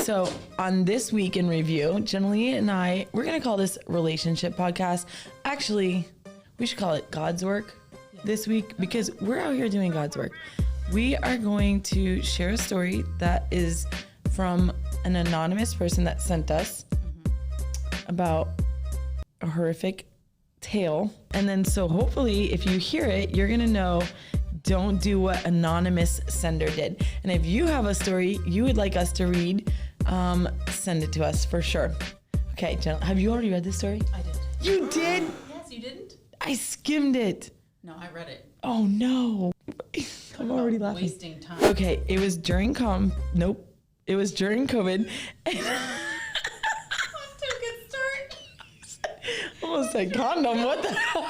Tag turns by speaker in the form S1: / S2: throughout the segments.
S1: So on this week in review, Jenny and I, we're going to call this relationship podcast. Actually, we should call it God's work this week because we're out here doing God's work. We are going to share a story that is from an anonymous person that sent us about a horrific tale. And then so hopefully if you hear it, you're going to know don't do what anonymous sender did. And if you have a story you would like us to read, send it to us for sure. Okay, Jen, have you already read this story?
S2: I did.
S1: You did?
S2: Yes, you didn't?
S1: I skimmed it.
S2: No, I read it.
S1: Oh no. I'm already laughing.
S2: Wasting time.
S1: Okay, it was during It was during COVID.
S2: Off to a good start.
S1: Almost said condom. What the hell?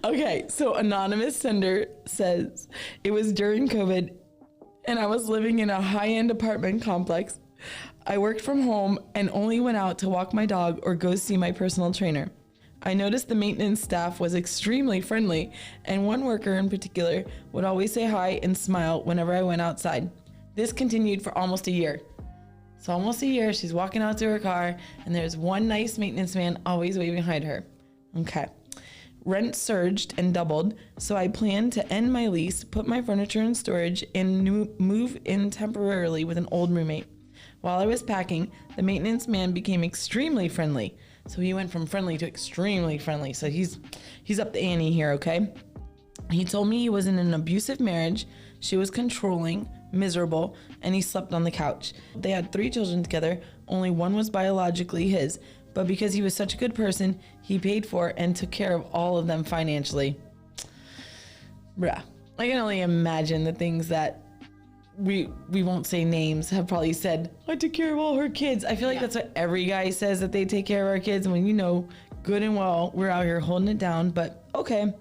S1: Okay, so anonymous sender says it was during COVID and I was living in a high-end apartment complex. I worked from home and only went out to walk my dog or go see my personal trainer. I noticed the maintenance staff was extremely friendly, and one worker in particular would always say hi and smile whenever I went outside. This continued for almost a year. So almost a year, she's walking out to her car, and there's one nice maintenance man always waving hi to her. Okay. Rent surged and doubled, so I planned to end my lease, put my furniture in storage, and move in temporarily with an old roommate. While I was packing, the maintenance man became extremely friendly. So he went from friendly to extremely friendly. So he's up the ante here, okay? He told me he was in an abusive marriage, she was controlling, miserable, and he slept on the couch. They had 3 children together, only one was biologically his, but because he was such a good person, he paid for and took care of all of them financially. Bruh, I can only imagine the things that we won't say names have probably said, I took care of all her kids. I feel like that's what every guy says, that they take care of our kids, and when you know good and well we're out here holding it down. But okay.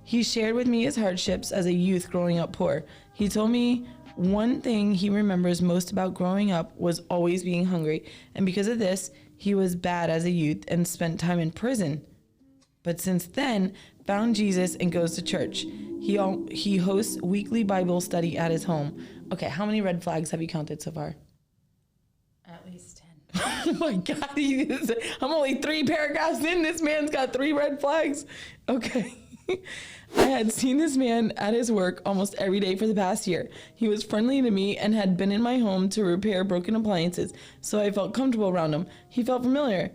S1: He shared with me his hardships as a youth growing up poor. He told me one thing he remembers most about growing up was always being hungry, and because of this he was bad as a youth and spent time in prison. But since then, found Jesus and goes to church. He hosts weekly Bible study at his home. Okay, how many red flags have you counted so far?
S2: At least 10.
S1: Oh my God, I'm only 3 paragraphs in. This man's got 3 red flags. Okay. I had seen this man at his work almost every day for the past year. He was friendly to me and had been in my home to repair broken appliances, so I felt comfortable around him. He felt familiar.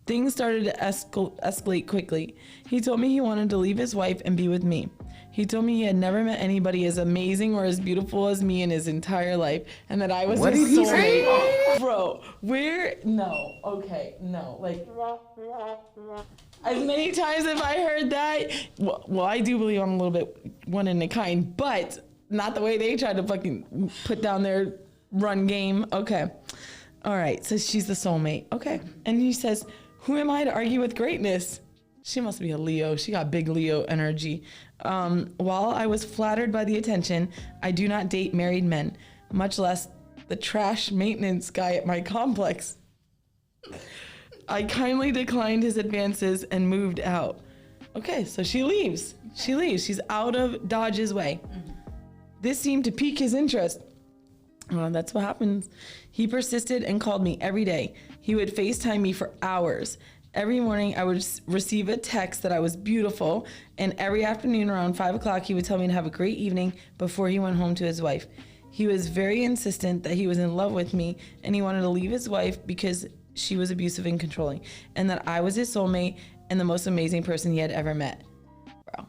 S1: Things started to escalate quickly. He told me he wanted to leave his wife and be with me. He told me he had never met anybody as amazing or as beautiful as me in his entire life, and that I was his soulmate. Bro, where? No. Okay, no. Like, as many times as I heard that, well, I do believe I'm a little bit one in a kind, but not the way they tried to fucking put down their run game. Okay. All right, so she's the soulmate. Okay. And he says, who am I to argue with greatness? She must be a Leo. She got big Leo energy. While I was flattered by the attention, I do not date married men, much less the trash maintenance guy at my complex. I kindly declined his advances and moved out. Okay, so she leaves. She's out of Dodge's way. This seemed to pique his interest. Well, that's what happens. He persisted and called me every day. He would FaceTime me for hours. Every morning I would receive a text that I was beautiful, and every afternoon around 5 o'clock he would tell me to have a great evening before he went home to his wife. He was very insistent that he was in love with me and he wanted to leave his wife because she was abusive and controlling, and that I was his soulmate and the most amazing person he had ever met. Bro.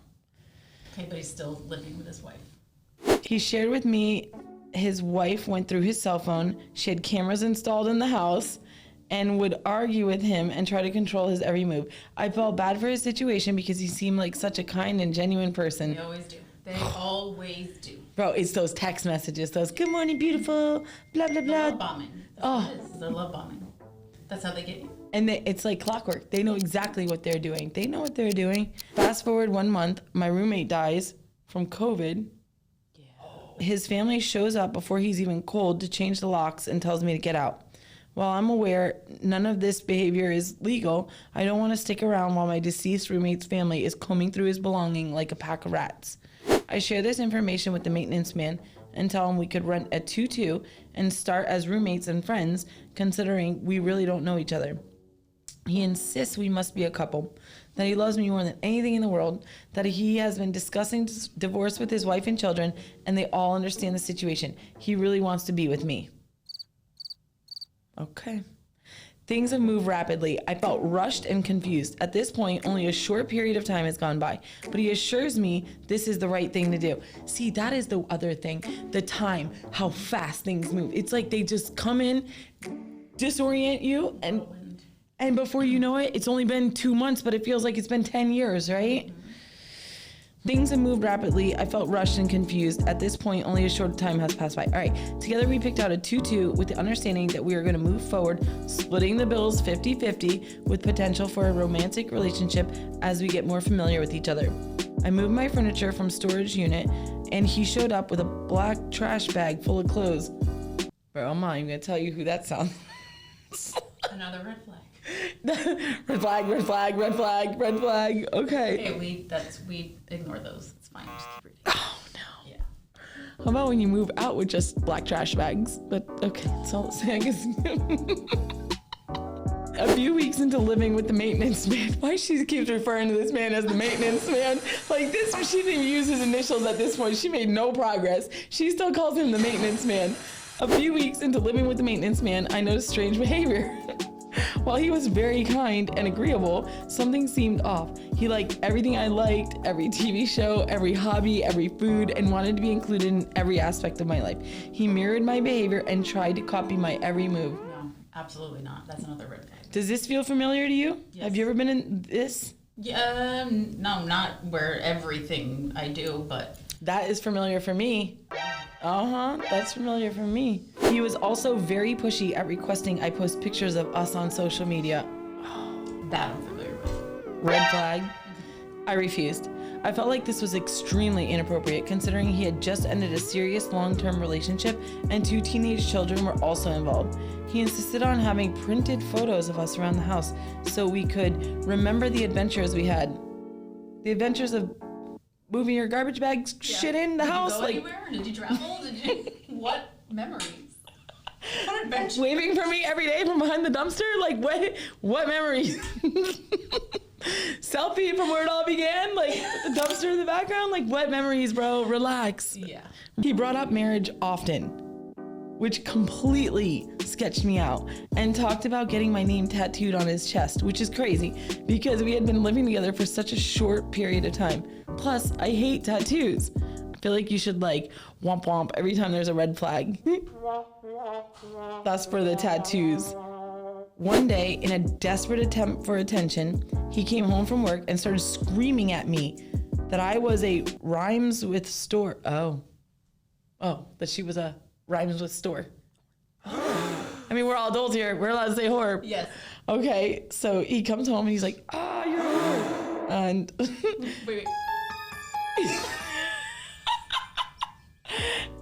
S2: Okay, but he's still living with his wife.
S1: He shared with me his wife went through his cell phone, she had cameras installed in the house, and would argue with him and try to control his every move. I felt bad for his situation because he seemed like such a kind and genuine person.
S2: They always do. They always do.
S1: Bro, it's those text messages, those good morning, beautiful, blah, blah, blah.
S2: Love bombing. That's what it is. They're love bombing. That's how they get you.
S1: And it's like clockwork. They know exactly what they're doing. They know what they're doing. Fast forward 1 month, my roommate dies from COVID. Yeah. His family shows up before he's even cold to change the locks and tells me to get out. While I'm aware none of this behavior is legal, I don't want to stick around while my deceased roommate's family is combing through his belongings like a pack of rats. I share this information with the maintenance man and tell him we could rent a 2-2 and start as roommates and friends, considering we really don't know each other. He insists we must be a couple, that he loves me more than anything in the world, that he has been discussing divorce with his wife and children, and they all understand the situation. He really wants to be with me. Okay. Things have moved rapidly. I felt rushed and confused. At this point, only a short period of time has gone by, but he assures me this is the right thing to do. See, that is the other thing. The time, how fast things move. It's like they just come in, disorient you, and before you know it, it's only been 2 months, but it feels like it's been 10 years, right? Things have moved rapidly. I felt rushed and confused. At this point, only a short time has passed by. All right, together we picked out a 2-2 with the understanding that we are going to move forward, splitting the bills 50-50 with potential for a romantic relationship as we get more familiar with each other. I moved my furniture from storage unit, and he showed up with a black trash bag full of clothes. Bro, I'm not even going to tell you who that sounds.
S2: Another red flag.
S1: Red flag, red flag, red flag, red flag. Okay.
S2: Hey, we ignore those. It's fine. Just keep reading.
S1: Oh no.
S2: Yeah.
S1: How about when you move out with just black trash bags? But okay, so I guess. A few weeks into living with the maintenance man, why she keeps referring to this man as the maintenance man? Like this, she didn't even use his initials at this point. She made no progress. She still calls him the maintenance man. A few weeks into living with the maintenance man, I noticed strange behavior. While he was very kind and agreeable, something seemed off. He liked everything I liked, every TV show, every hobby, every food, and wanted to be included in every aspect of my life. He mirrored my behavior and tried to copy my every move.
S2: No, absolutely not. That's another red flag.
S1: Does this feel familiar to you?
S2: Yes.
S1: Have you ever been in this?
S2: Yeah, no, not where everything I do, but
S1: That is familiar for me. That's familiar for me. He was also very pushy at requesting I post pictures of us on social media.
S2: that I'm familiar with.
S1: Red flag. I refused. I felt like this was extremely inappropriate considering he had just ended a serious long-term relationship and 2 teenage children were also involved. He insisted on having printed photos of us around the house so we could remember the adventures we had. The adventures of moving your garbage bag shit in the house.
S2: Did you go anywhere? Did you travel? What memories? What adventures?
S1: Waving for me every day from behind the dumpster? Like, what memories? Selfie from where it all began? Like, with the dumpster in the background? Like, what memories, bro? Relax.
S2: Yeah.
S1: He brought up marriage often, which completely sketched me out, and talked about getting my name tattooed on his chest, which is crazy because we had been living together for such a short period of time. Plus, I hate tattoos. I feel like you should like womp womp every time there's a red flag. That's for the tattoos. One day, in a desperate attempt for attention, he came home from work and started screaming at me that I was a rhymes with store. Oh, that she was a rhymes with store. I mean, we're all adults here. We're allowed to say whore.
S2: Yes.
S1: Okay, so he comes home and he's like, you're a whore. And
S2: Wait.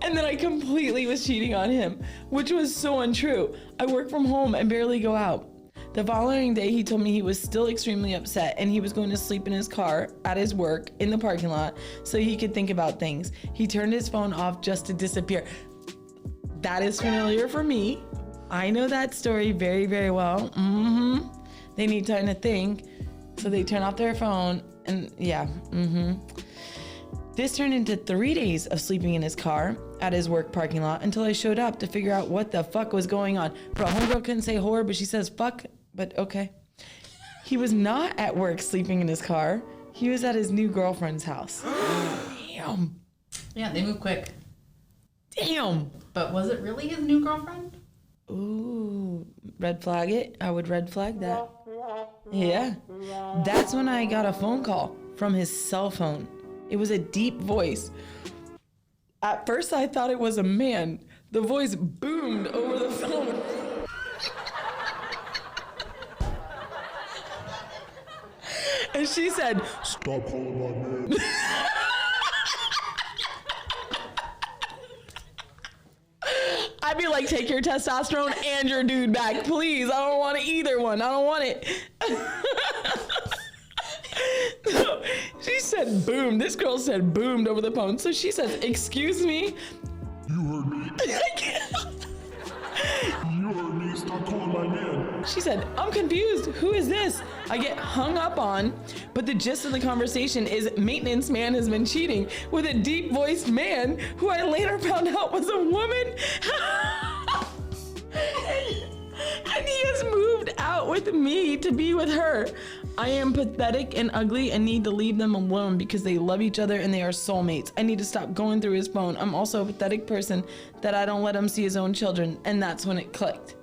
S1: and then I completely was cheating on him, which was so untrue. I work from home and barely go out. The following day, he told me he was still extremely upset and he was going to sleep in his car at his work in the parking lot so he could think about things. He turned his phone off just to disappear. That is familiar for me. I know that story very, very well. They need time to think, so they turn off their phone and yeah. This turned into 3 days of sleeping in his car at his work parking lot until I showed up to figure out what the fuck was going on. Bro, homegirl couldn't say whore, but she says fuck, but okay. He was not at work sleeping in his car. He was at his new girlfriend's house. Damn.
S2: Yeah, they move quick.
S1: Damn.
S2: But was it really his new girlfriend?
S1: Ooh, red flag it. I would red flag that. Yeah. That's when I got a phone call from his cell phone. It was a deep voice. At first, I thought it was a man. The voice boomed over the phone. And she said, "Stop calling my name." I'd be like, take your testosterone and your dude back, please. I don't want either one. I don't want it. So she said boom. This girl said boomed over the phone. So she says, excuse me.
S3: You heard me. You heard me. Stop calling my man.
S1: She said, I'm confused. Who is this? I get hung up on, but the gist of the conversation is maintenance man has been cheating with a deep voiced man who I later found out was a woman. And he has moved out with me to be with her. I am pathetic and ugly and need to leave them alone because they love each other and they are soulmates. I need to stop going through his phone. I'm also a pathetic person that I don't let him see his own children. And that's when it clicked.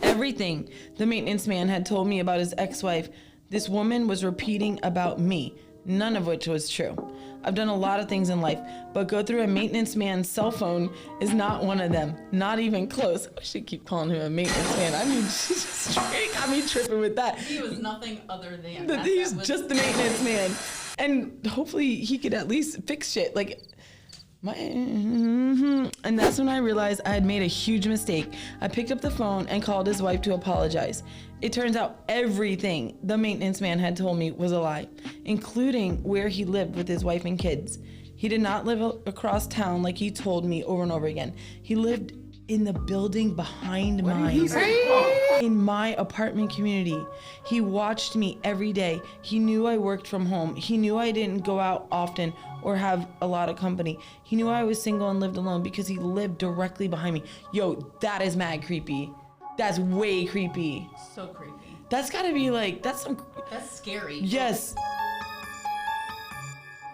S1: Everything the maintenance man had told me about his ex-wife, this woman was repeating about me, none of which was true. I've done a lot of things in life, but go through a maintenance man's cell phone is not one of them. Not even close. I should keep calling him a maintenance man. I mean, she just straight got me tripping with that.
S2: He was nothing other than.
S1: He's just the maintenance man. And hopefully he could at least fix shit. Like, and that's when I realized I had made a huge mistake. I picked up the phone and called his wife to apologize. It turns out everything the maintenance man had told me was a lie, including where he lived with his wife and kids. He did not live across town like he told me over and over again. He lived in the building behind mine, in my apartment community. He watched me every day. He knew I worked from home. He knew I didn't go out often or have a lot of company. He knew I was single and lived alone because he lived directly behind me. Yo, that is mad creepy. That's way creepy.
S2: So creepy.
S1: That's gotta be like, that's
S2: scary.
S1: Yes.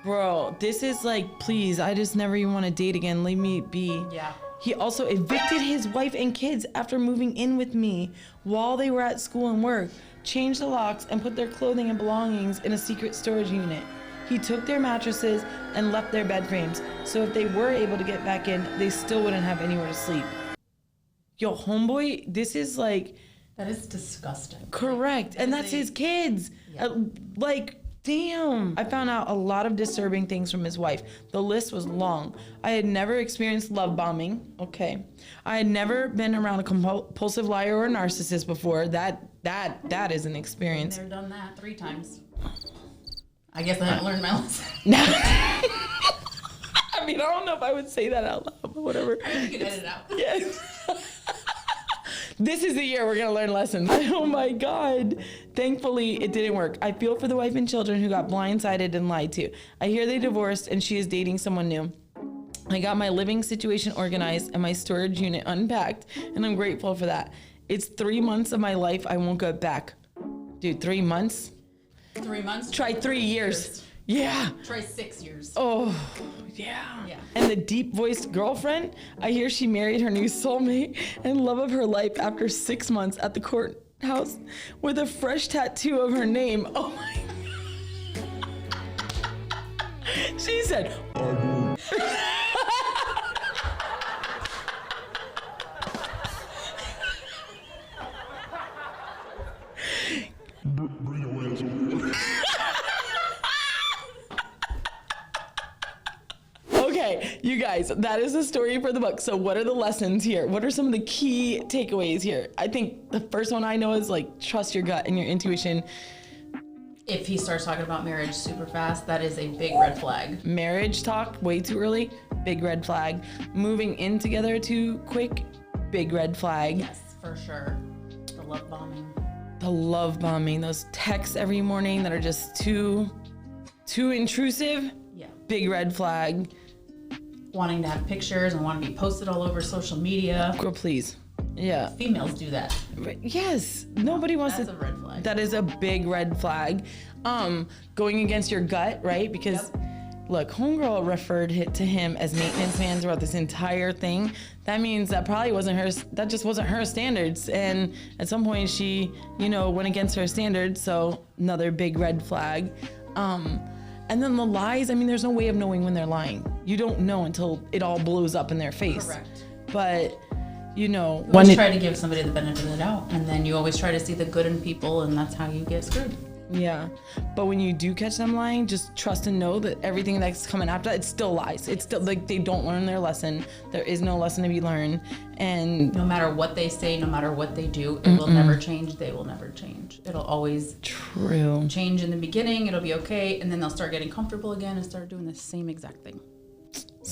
S1: Bro, this is like, please, I just never even want to date again. Leave me be.
S2: Yeah.
S1: He also evicted his wife and kids after moving in with me while they were at school and work, changed the locks, and put their clothing and belongings in a secret storage unit. He took their mattresses and left their bed frames, so if they were able to get back in, they still wouldn't have anywhere to sleep. Yo, homeboy, this is like...
S2: That is disgusting.
S1: Correct. And that's his kids.
S2: Yeah.
S1: Damn. I found out a lot of disturbing things from his wife. The list was long. I had never experienced love bombing. Okay. I had never been around a compulsive liar or a narcissist before. That is an experience.
S2: I've done that 3 times. I guess I haven't learned my lesson.
S1: I mean, I don't know if I would say that out loud, but whatever.
S2: You can edit it out.
S1: Yes. This is the year we're gonna learn lessons. Oh my God. Thankfully, it didn't work. I feel for the wife and children who got blindsided and lied to. I hear they divorced and she is dating someone new. I got my living situation organized and my storage unit unpacked, and I'm grateful for that. It's 3 months of my life I won't get back. Dude, 3 months?
S2: 3 months?
S1: Try 3 years. Yeah.
S2: Try 6 years.
S1: Oh, yeah. And the deep-voiced girlfriend, I hear she married her new soulmate and love of her life after 6 months at the courthouse with a fresh tattoo of her name. Oh my. She said,
S3: Bring your ass over here.
S1: okay, you guys, that is the story for the book. So what are the lessons here? What are some of the key takeaways here? I think the first one I know is like, trust your gut and your intuition.
S2: If he starts talking about marriage super fast, that is a big red flag.
S1: Marriage talk way too early, big red flag. Moving in together too quick, big red flag.
S2: Yes, for sure. The love bombing.
S1: The love bombing, those texts every morning that are just too intrusive.
S2: Yeah.
S1: Big red flag.
S2: Wanting to have pictures and want to be posted all over social media.
S1: Girl, please. Yeah.
S2: Females do that.
S1: Yes. Nobody wants
S2: That's a red flag.
S1: That is a big red flag. Going against your gut, right? Because look, homegirl referred it to him as maintenance man throughout this entire thing. That means that probably wasn't her, that just wasn't her standards. And at some point she, went against her standards. So another big red flag. And then the lies, I mean, there's no way of knowing when they're lying. You don't know until it all blows up in their face.
S2: Correct.
S1: But,
S2: you always try to give somebody the benefit of the doubt, and then you always try to see the good in people, and that's how you get screwed.
S1: Yeah. But when you do catch them lying, just trust and know that everything that's coming after that, it's still lies. It's still like they don't learn their lesson. There is no lesson to be learned. And
S2: no matter what they say, no matter what they do, it will never change. They will never change. It'll always change in the beginning. It'll be okay. And then they'll start getting comfortable again and start doing the same exact thing.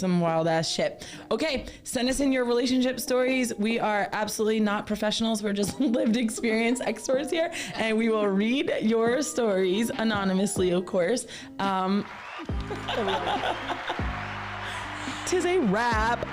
S1: some wild ass shit. Okay, send us in your relationship stories. We are absolutely not professionals. We're just lived experience experts here, and we will read your stories anonymously, of course. 'Tis a wrap.